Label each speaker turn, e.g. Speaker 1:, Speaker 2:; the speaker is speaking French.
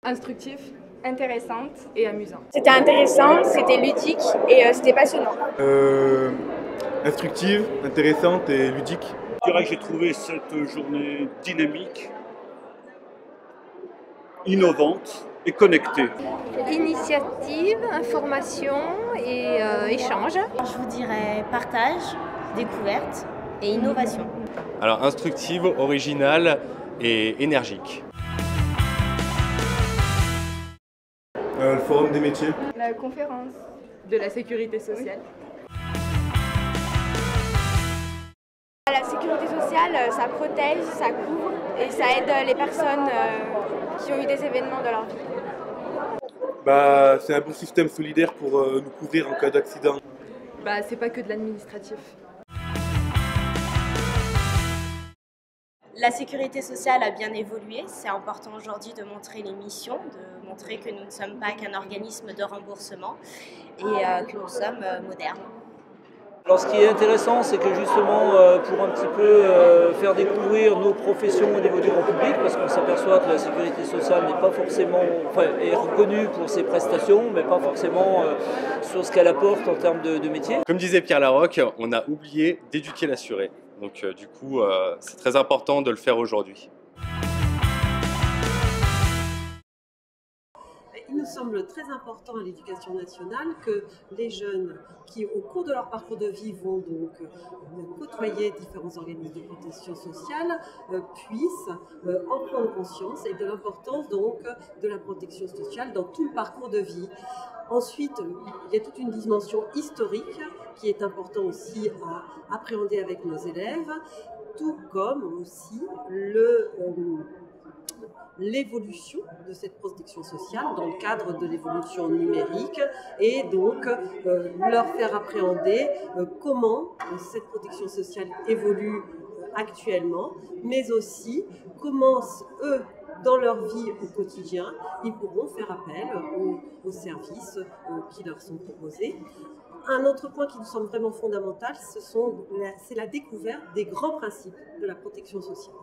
Speaker 1: Instructif
Speaker 2: intéressante
Speaker 1: et amusant.
Speaker 2: C'était intéressant, c'était ludique et c'était passionnant.
Speaker 3: Instructive, intéressante et ludique.
Speaker 4: Je dirais que j'ai trouvé cette journée dynamique, innovante et connectée.
Speaker 5: Initiative, information et échange.
Speaker 6: Je vous dirais partage, découverte et innovation.
Speaker 7: Alors instructive, originale et énergique.
Speaker 3: Le forum des métiers.
Speaker 2: La conférence.
Speaker 1: De la sécurité sociale.
Speaker 2: La sécurité sociale, ça protège, ça couvre et ça aide les personnes qui ont eu des événements dans leur vie.
Speaker 3: C'est un bon système solidaire pour nous couvrir en cas d'accident.
Speaker 1: C'est pas que de l'administratif.
Speaker 6: La sécurité sociale a bien évolué. C'est important aujourd'hui de montrer les missions, de montrer que nous ne sommes pas qu'un organisme de remboursement et que nous sommes modernes.
Speaker 8: Alors, ce qui est intéressant, c'est que justement, pour un petit peu faire découvrir nos professions au niveau du grand public, parce qu'on s'aperçoit que la sécurité sociale n'est pas forcément, est reconnue pour ses prestations, mais pas forcément sur ce qu'elle apporte en termes de métier.
Speaker 7: Comme disait Pierre Larocque, on a oublié d'éduquer l'assuré. Donc du coup, c'est très important de le faire aujourd'hui.
Speaker 9: Il nous semble très important à l'éducation nationale que les jeunes qui, au cours de leur parcours de vie, vont donc côtoyer différents organismes de protection sociale, puissent en prendre conscience et de l'importance donc de la protection sociale dans tout le parcours de vie. Ensuite, il y a toute une dimension historique qui est important aussi à appréhender avec nos élèves, tout comme aussi l'évolution de cette protection sociale dans le cadre de l'évolution numérique et donc leur faire appréhender comment cette protection sociale évolue actuellement, mais aussi comment eux, dans leur vie au quotidien, ils pourront faire appel aux services qui leur sont proposés. Un autre point qui nous semble vraiment fondamental, c'est la découverte des grands principes de la protection sociale.